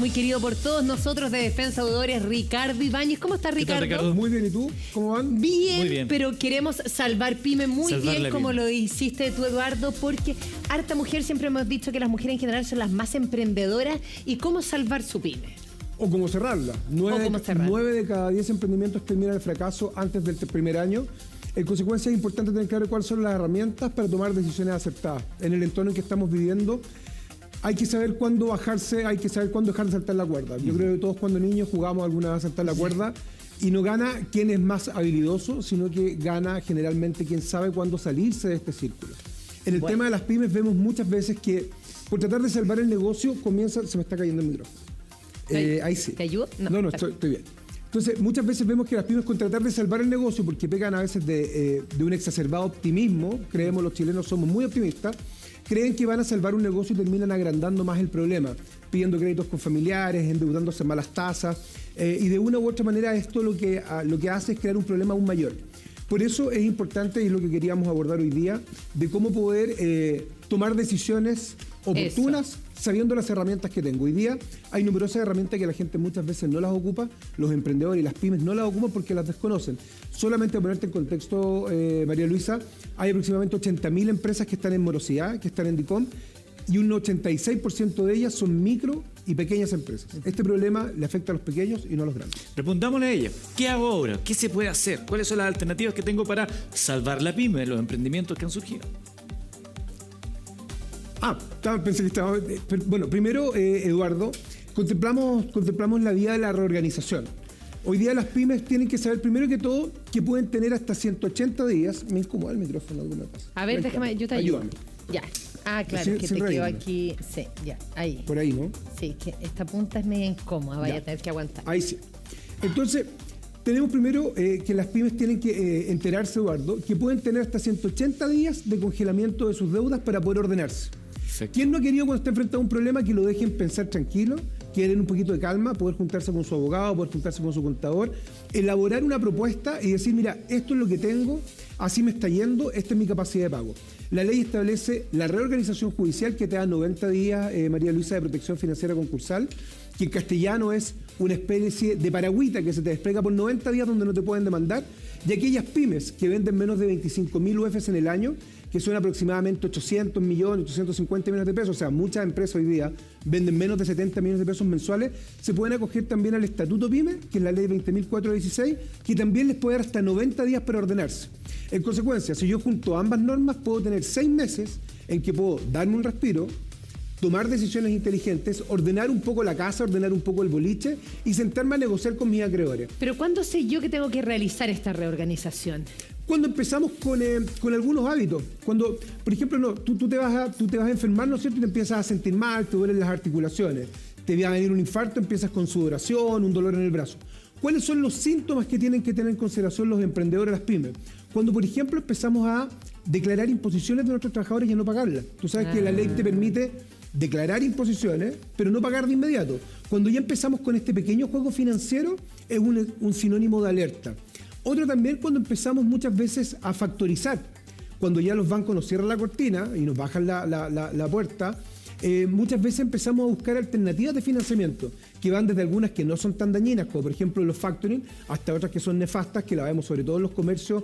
Muy querido por todos nosotros de Defensa Deudores, Ricardo Ibáñez. ¿Cómo estás, Ricardo? ¿Qué tal, Ricardo? Muy bien, ¿y tú? ¿Cómo van? Bien, Muy bien. pero queremos salvar pyme muy Salvar bien, la como pyme. lo hiciste tú, Eduardo, porque harta mujer, siempre hemos dicho que las mujeres en general son las más emprendedoras. ¿Y cómo salvar su pyme? O cómo cerrarla. cómo cerrarla. 9 de cada 10 emprendimientos terminan el fracaso antes del primer año. En consecuencia, es importante tener claro cuáles son las herramientas para tomar decisiones acertadas. En el entorno en que estamos viviendo, hay que saber cuándo bajarse, hay que saber cuándo dejar de saltar la cuerda. Yo creo que todos cuando niños jugamos alguna vez a saltar la cuerda y no gana quien es más habilidoso, sino que gana generalmente quien sabe cuándo salirse de este círculo. En el tema de las pymes vemos muchas veces que por tratar de salvar el negocio se me está cayendo el micrófono. Ahí sí. ¿Te ayudo? No, estoy bien. Entonces, muchas veces vemos que las pymes, con tratar de salvar el negocio, porque pegan a veces de un exacerbado optimismo, creemos los chilenos somos muy optimistas, creen que van a salvar un negocio y terminan agrandando más el problema, pidiendo créditos con familiares, endeudándose a malas tasas, y de una u otra manera esto lo que hace es crear un problema aún mayor. Por eso es importante, y es lo que queríamos abordar hoy día, de cómo poder tomar decisiones oportunas sabiendo las herramientas que tengo. Hoy día hay numerosas herramientas que la gente muchas veces no las ocupa, los emprendedores y las pymes no las ocupan porque las desconocen. Solamente para ponerte en contexto, María Luisa, hay aproximadamente 80.000 empresas que están en morosidad, que están en DICOM, y un 86% de ellas son micro y pequeñas empresas. Este problema le afecta a los pequeños y no a los grandes. Respondámosle a ella. ¿Qué hago ahora? ¿Qué se puede hacer? ¿Cuáles son las alternativas que tengo para salvar la pyme, los emprendimientos que han surgido? Pensé que estaba... Bueno, primero, Eduardo, contemplamos la vía de la reorganización. Hoy día las pymes tienen que saber, primero que todo, que pueden tener hasta 180 días. Me incomoda el micrófono alguna cosa. A ver, déjame, yo te ayudo. Ayúdame. Ya. Ah, claro, Sin- que sin te quedó reírme. aquí. Sí, ya, ahí. Por ahí, ¿no? Sí, que esta punta es medio incómoda, vaya Ya. a tener que aguantar. Ahí sí. Entonces, tenemos primero que las pymes tienen que enterarse, Eduardo, que pueden tener hasta 180 días de congelamiento de sus deudas para poder ordenarse. Perfecto. ¿Quién no ha querido, cuando está enfrentado a un problema, que lo dejen pensar tranquilo, que den un poquito de calma, poder juntarse con su abogado, poder juntarse con su contador, elaborar una propuesta y decir, mira, esto es lo que tengo, así me está yendo, esta es mi capacidad de pago? La ley establece la reorganización judicial que te da 90 días, María Luisa, de protección financiera concursal, que en castellano es una especie de paragüita que se te despliega por 90 días donde no te pueden demandar, y aquellas pymes que venden menos de 25.000 UFs en el año, que son aproximadamente 800 millones, 850 millones de pesos, o sea, muchas empresas hoy día venden menos de 70 millones de pesos mensuales, se pueden acoger también al Estatuto PYME, que es la ley 20.416, que también les puede dar hasta 90 días para ordenarse. En consecuencia, si yo junto ambas normas, puedo tener 6 meses en que puedo darme un respiro, tomar decisiones inteligentes, ordenar un poco la casa, ordenar un poco el boliche y sentarme a negociar con mis acreedores. Pero ¿cuándo sé yo que tengo que realizar esta reorganización? Cuando empezamos con algunos hábitos, cuando, por ejemplo, tú te vas a enfermar, ¿no es cierto? Y te empiezas a sentir mal, te duelen las articulaciones, te va a venir un infarto, empiezas con sudoración, un dolor en el brazo. ¿Cuáles son los síntomas que tienen que tener en consideración los emprendedores, las pymes? Cuando, por ejemplo, empezamos a declarar imposiciones de nuestros trabajadores y a no pagarlas. Tú sabes que la ley te permite declarar imposiciones, pero no pagar de inmediato. Cuando ya empezamos con este pequeño juego financiero, es un sinónimo de alerta. Otro también cuando empezamos muchas veces a factorizar. Cuando ya los bancos nos cierran la cortina y nos bajan la puerta, muchas veces empezamos a buscar alternativas de financiamiento, que van desde algunas que no son tan dañinas, como por ejemplo los factoring, hasta otras que son nefastas, que la vemos sobre todo en los comercios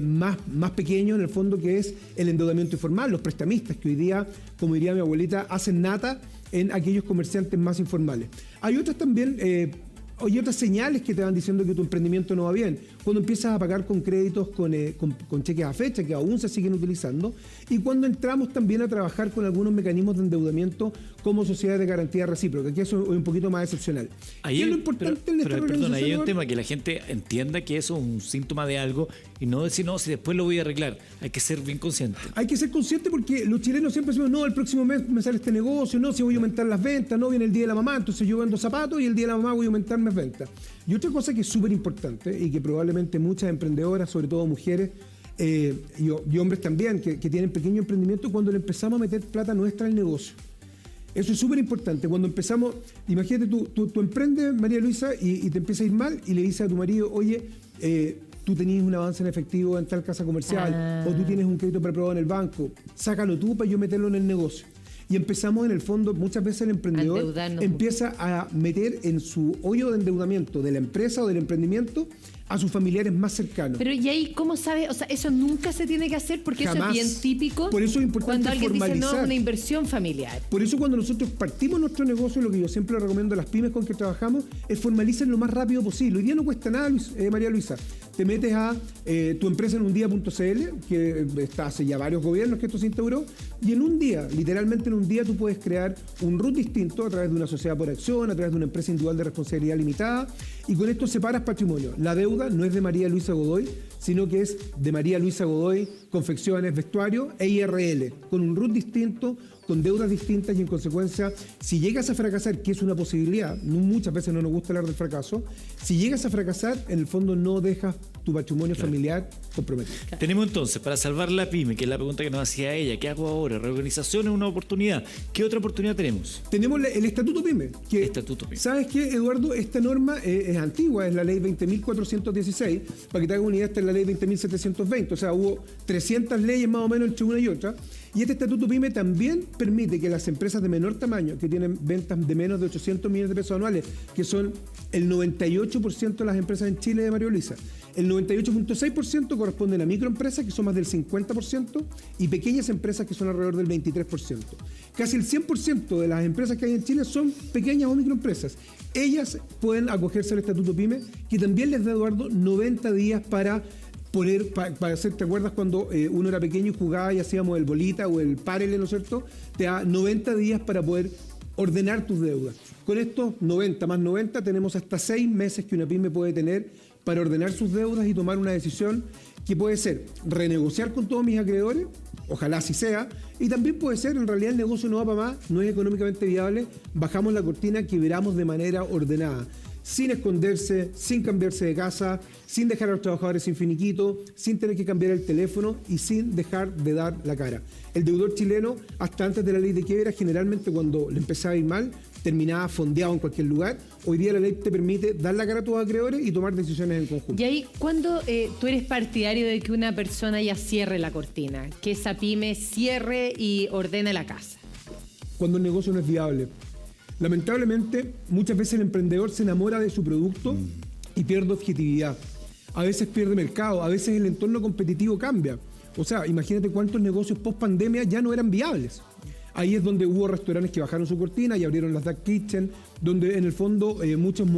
más pequeños, en el fondo, que es el endeudamiento informal, los prestamistas, que hoy día, como diría mi abuelita, hacen nata en aquellos comerciantes más informales. Hay otras también... Hay otras señales que te van diciendo que tu emprendimiento no va bien. Cuando empiezas a pagar con créditos con cheques a fecha, que aún se siguen utilizando, y cuando entramos también a trabajar con algunos mecanismos de endeudamiento como sociedades de garantía recíproca, que eso es un poquito más excepcional. Ahí ¿Qué es lo hay- importante pero, en esta pero, perdón, ahí hay un organización? tema que la gente entienda que eso es un síntoma de algo y no decir, no, si después lo voy a arreglar. Hay que ser bien consciente. Hay que ser consciente porque los chilenos siempre decimos, no, el próximo mes me sale este negocio, no, si voy a aumentar las ventas, no, viene el día de la mamá, entonces yo vendo zapatos y el día de la mamá voy a aumentar mis ventas. Y otra cosa que es súper importante y que probablemente muchas emprendedoras, sobre todo mujeres y hombres también, que tienen pequeño emprendimiento, cuando le empezamos a meter plata nuestra al negocio. Eso es súper importante. Cuando empezamos, imagínate, tú emprendes, María Luisa, y te empieza a ir mal y le dices a tu marido, oye, tú tenías un avance en efectivo en tal casa comercial, o tú tienes un crédito preaprobado en el banco, sácalo tú para yo meterlo en el negocio. Y empezamos en el fondo, muchas veces el emprendedor empieza a meter en su hoyo de endeudamiento de la empresa o del emprendimiento a sus familiares más cercanos. Pero ¿y ahí cómo sabe? O sea, eso nunca se tiene que hacer porque Jamás. eso es bien típico. Por eso es importante cuando alguien formalizar. dice, no, es una inversión familiar. Por eso cuando nosotros partimos nuestro negocio, lo que yo siempre recomiendo a las pymes con que trabajamos es formalicen lo más rápido posible. Hoy día no cuesta nada, María Luisa. Te metes a tu empresa en undía.cl, que está hace ya varios gobiernos que esto se instauró, y en un día, literalmente en un día, tú puedes crear un RUT distinto a través de una sociedad por acción, a través de una empresa individual de responsabilidad limitada, y con esto separas patrimonio. La deuda no es de María Luisa Godoy, sino que es de María Luisa Godoy, Confecciones, Vestuario e IRL, con un RUT distinto, con deudas distintas y en consecuencia, si llegas a fracasar, que es una posibilidad, muchas veces no nos gusta hablar del fracaso, si llegas a fracasar, en el fondo no dejas tu patrimonio familiar comprometido. Tenemos entonces, para salvar la pyme, que es la pregunta que nos hacía ella, ¿qué hago ahora? Reorganización es una oportunidad. ¿Qué otra oportunidad tenemos? Tenemos el Estatuto PYME. Estatuto PYME. ¿Sabes qué, Eduardo? Esta norma es antigua, es la ley 20.416. Para que te hagas una idea, esta es la ley 20.720. O sea, hubo 300 leyes más o menos entre una y otra. Y este Estatuto PYME también permite que las empresas de menor tamaño, que tienen ventas de menos de 800 millones de pesos anuales, que son el 98% de las empresas en Chile de María Luisa, el 98.6% corresponden a microempresas, que son más del 50%, y pequeñas empresas, que son alrededor del 23%. Casi el 100% de las empresas que hay en Chile son pequeñas o microempresas. Ellas pueden acogerse al Estatuto PYME, que también les da, Eduardo, 90 días para hacer, ¿te acuerdas cuando uno era pequeño y jugaba y hacíamos el bolita o el párele, ¿no es cierto? Te da 90 días para poder ordenar tus deudas. Con estos 90 más 90 tenemos hasta 6 meses que una pyme puede tener para ordenar sus deudas y tomar una decisión que puede ser renegociar con todos mis acreedores, ojalá así sea, y también puede ser, en realidad el negocio no va para más, no es económicamente viable, bajamos la cortina, quebramos de manera ordenada, sin esconderse, sin cambiarse de casa, sin dejar a los trabajadores sin finiquito, sin tener que cambiar el teléfono y sin dejar de dar la cara. El deudor chileno, hasta antes de la ley de quiebra, generalmente cuando le empezaba a ir mal, terminaba fondeado en cualquier lugar. Hoy día la ley te permite dar la cara a tus acreedores y tomar decisiones en conjunto. Y ahí, ¿cuándo tú eres partidario de que una persona ya cierre la cortina? Que esa pyme cierre y ordene la casa. Cuando el negocio no es viable. Lamentablemente, muchas veces el emprendedor se enamora de su producto y pierde objetividad. A veces pierde mercado, a veces el entorno competitivo cambia. O sea, imagínate cuántos negocios post pandemia ya no eran viables. Ahí es donde hubo restaurantes que bajaron su cortina y abrieron las dark kitchen, donde en el fondo muchas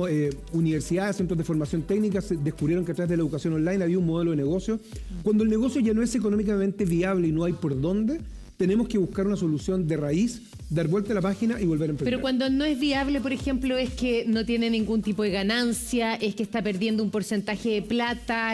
universidades, centros de formación técnica descubrieron que a través de la educación online había un modelo de negocio. Cuando el negocio ya no es económicamente viable y no hay por dónde, tenemos que buscar una solución de raíz, dar vuelta a la página y volver a emprender. Pero cuando no es viable, por ejemplo, es que no tiene ningún tipo de ganancia, es que está perdiendo un porcentaje de plata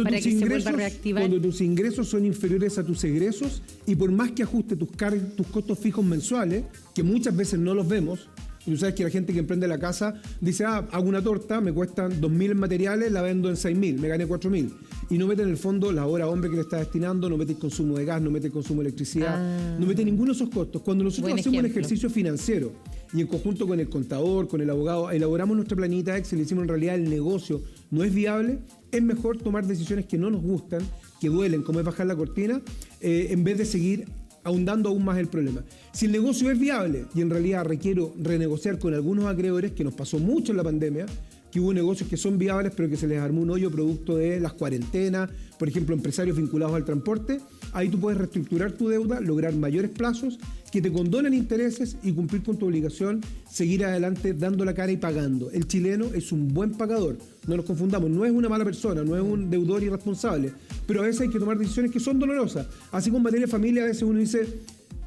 para que se vuelva a reactivar. Cuando tus ingresos son inferiores a tus egresos y por más que ajuste tus costos fijos mensuales, que muchas veces no los vemos, y tú sabes que la gente que emprende la casa dice, hago una torta, me cuestan 2.000 en materiales, la vendo en 6.000, me gané 4.000. Y no mete en el fondo la hora hombre que le está destinando, no mete el consumo de gas, no mete el consumo de electricidad, no mete ninguno de esos costos. Cuando nosotros hacemos un ejercicio financiero y en conjunto con el contador, con el abogado, elaboramos nuestra planita Excel y decimos en realidad el negocio no es viable, es mejor tomar decisiones que no nos gustan, que duelen, como es bajar la cortina, en vez de seguir ahondando aún más el problema. Si el negocio es viable y en realidad requiero renegociar con algunos acreedores, que nos pasó mucho en la pandemia, que hubo negocios que son viables pero que se les armó un hoyo producto de las cuarentenas, por ejemplo, empresarios vinculados al transporte, ahí tú puedes reestructurar tu deuda, lograr mayores plazos que te condonen intereses y cumplir con tu obligación, seguir adelante dando la cara y pagando. El chileno es un buen pagador, no nos confundamos, no es una mala persona, no es un deudor irresponsable, pero a veces hay que tomar decisiones que son dolorosas. Así como en materia de familia, a veces uno dice,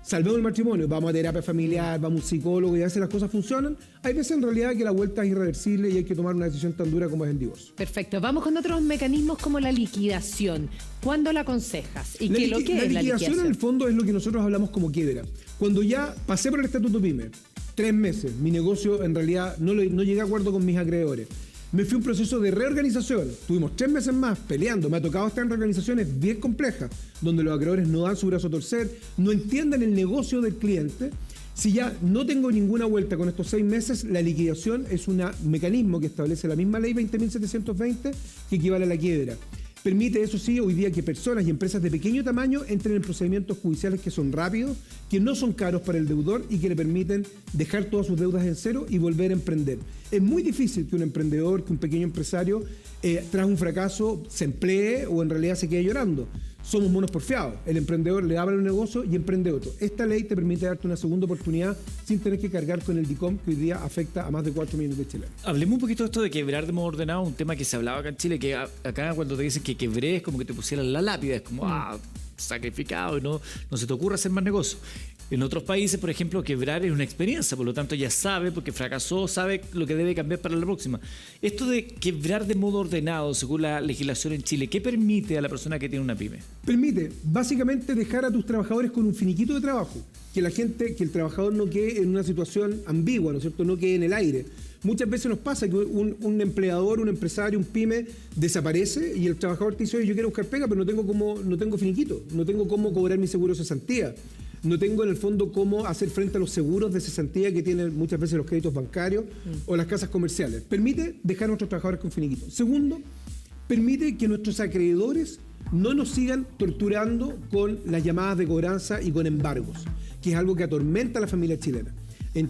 salvemos el matrimonio, vamos a terapia familiar, vamos a un psicólogo y a veces las cosas funcionan. Hay veces en realidad que la vuelta es irreversible y hay que tomar una decisión tan dura como es el divorcio. Perfecto. Vamos con otros mecanismos como la liquidación. ¿Cuándo la aconsejas? ¿Y qué es lo que es la liquidación? En el fondo es lo que nosotros hablamos como quiebra. Cuando ya pasé por el Estatuto PYME, 3 meses, mi negocio en realidad no llegué a acuerdo con mis acreedores. Me fui a un proceso de reorganización. Tuvimos 3 meses más peleando. Me ha tocado estar en reorganizaciones bien complejas, donde los acreedores no dan su brazo a torcer, no entienden el negocio del cliente. Si ya no tengo ninguna vuelta con estos 6 meses, la liquidación es un mecanismo que establece la misma ley 20.720 que equivale a la quiebra. Permite, eso sí, hoy día que personas y empresas de pequeño tamaño entren en procedimientos judiciales que son rápidos, que no son caros para el deudor y que le permiten dejar todas sus deudas en cero y volver a emprender. Es muy difícil que un emprendedor, que un pequeño empresario, tras un fracaso se emplee o en realidad se quede llorando. Somos monos porfiados. El emprendedor le abre un negocio y emprende otro. Esta ley te permite darte una segunda oportunidad sin tener que cargar con el DICOM, que hoy día afecta a más de 4 millones de chilenos. Hablemos un poquito de esto de quebrar de modo ordenado, un tema que se hablaba acá en Chile, que acá cuando te dicen que quebré es como que te pusieran la lápida, es como sacrificado y no se te ocurre hacer más negocio. En otros países, por ejemplo, quebrar es una experiencia, por lo tanto ya sabe, porque fracasó, sabe lo que debe cambiar para la próxima. Esto de quebrar de modo ordenado, según la legislación en Chile, ¿qué permite a la persona que tiene una pyme? Permite, básicamente, dejar a tus trabajadores con un finiquito de trabajo. Que el trabajador no quede en una situación ambigua, ¿no es cierto? No quede en el aire. Muchas veces nos pasa que un empleador, un empresario, un pyme desaparece y el trabajador te dice, oye, yo quiero buscar pega, pero no tengo finiquito, no tengo cómo cobrar mi seguro de cesantía. No tengo en el fondo cómo hacer frente a los seguros de cesantía que tienen muchas veces los créditos bancarios o las casas comerciales. Permite dejar a nuestros trabajadores con finiquito. Segundo, permite que nuestros acreedores no nos sigan torturando con las llamadas de cobranza y con embargos, que es algo que atormenta a la familia chilena,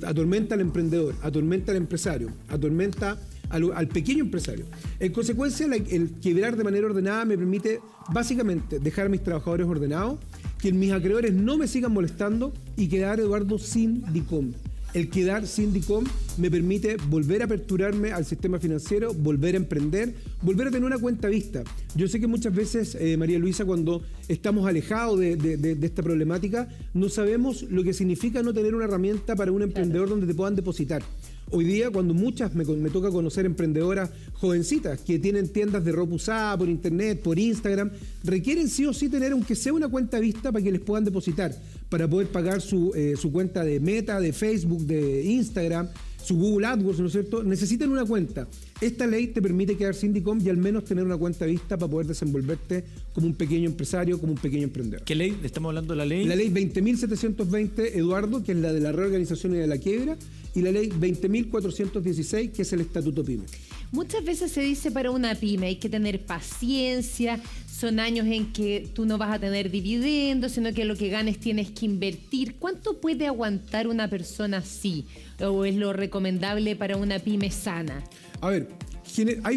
atormenta al emprendedor, atormenta al empresario, atormenta al pequeño empresario. En consecuencia, el quebrar de manera ordenada me permite básicamente dejar a mis trabajadores ordenados, que mis acreedores no me sigan molestando y quedar, Eduardo, sin DICOM. El quedar sin DICOM me permite volver a aperturarme al sistema financiero, volver a emprender, volver a tener una cuenta vista. Yo sé que muchas veces, María Luisa, cuando estamos alejados de esta problemática, no sabemos lo que significa no tener una herramienta para un emprendedor donde te puedan depositar. Hoy día, cuando me toca conocer emprendedoras jovencitas que tienen tiendas de ropa usada por internet, por Instagram, requieren sí o sí tener, aunque sea una cuenta vista, para que les puedan depositar, para poder pagar su cuenta de Meta, de Facebook, de Instagram, su Google AdWords, ¿no es cierto? Necesitan una cuenta. Esta ley te permite quedar sin DICOM y al menos tener una cuenta vista para poder desenvolverte como un pequeño empresario, como un pequeño emprendedor. ¿Qué ley? ¿Estamos hablando de la ley? La ley 20.720, Eduardo, que es la de la reorganización y de la quiebra, y la ley 20.416, que es el Estatuto PYME. Muchas veces se dice para una pyme hay que tener paciencia, son años en que tú no vas a tener dividendos, sino que lo que ganes tienes que invertir. ¿Cuánto puede aguantar una persona así? ¿O es lo recomendable para una pyme sana? A ver,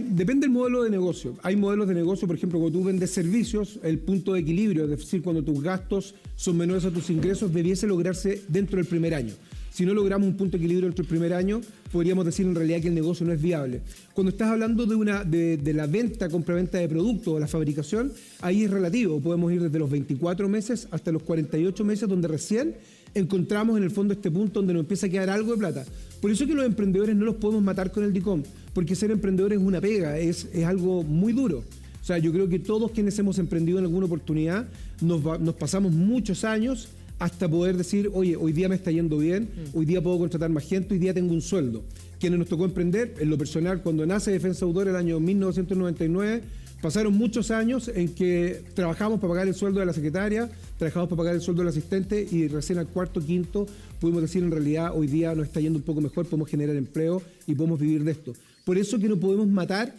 depende del modelo de negocio. Hay modelos de negocio, por ejemplo, cuando tú vendes servicios, el punto de equilibrio, es decir, cuando tus gastos son menores a tus ingresos, debiese lograrse dentro del primer año. Si no logramos un punto de equilibrio dentro del primer año, podríamos decir en realidad que el negocio no es viable. Cuando estás hablando de la venta, compra-venta de productos o la fabricación, ahí es relativo. Podemos ir desde los 24 meses hasta los 48 meses, donde recién encontramos en el fondo este punto donde nos empieza a quedar algo de plata. Por eso es que los emprendedores no los podemos matar con el DICOM, porque ser emprendedor es una pega, es algo muy duro. O sea, yo creo que todos quienes hemos emprendido en alguna oportunidad nos pasamos muchos años hasta poder decir, oye, hoy día me está yendo bien, hoy día puedo contratar más gente, hoy día tengo un sueldo. Quienes nos tocó emprender, en lo personal, cuando nace Defensa Deudora el año 1999, pasaron muchos años en que trabajamos para pagar el sueldo de la secretaria, trabajamos para pagar el sueldo del asistente y recién al cuarto, quinto, pudimos decir en realidad hoy día nos está yendo un poco mejor, podemos generar empleo y podemos vivir de esto. Por eso que no podemos matar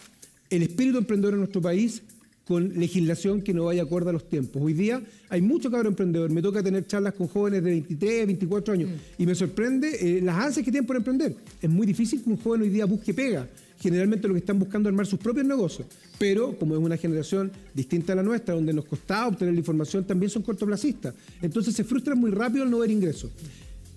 el espíritu emprendedor en nuestro país con legislación que no vaya acorde a los tiempos. Hoy día hay mucho cabro emprendedor. Me toca tener charlas con jóvenes de 23, 24 años y me sorprende las ansias que tienen por emprender. Es muy difícil que un joven hoy día busque pega. Generalmente lo que están buscando es armar sus propios negocios. Pero como es una generación distinta a la nuestra, donde nos costaba obtener la información, también son cortoplacistas. Entonces se frustran muy rápido al no ver ingresos.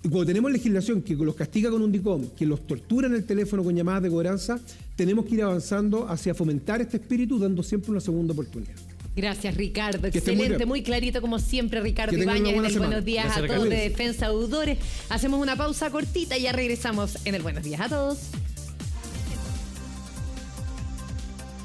Y cuando tenemos legislación que los castiga con un DICOM, que los tortura en el teléfono con llamadas de cobranza, tenemos que ir avanzando hacia fomentar este espíritu, dando siempre una segunda oportunidad. Gracias, Ricardo. Excelente, muy clarito como siempre, Ricardo Ibáñez, en el Buenos Días a Todos de Defensa Deudores. Hacemos una pausa cortita y ya regresamos en el Buenos Días a Todos.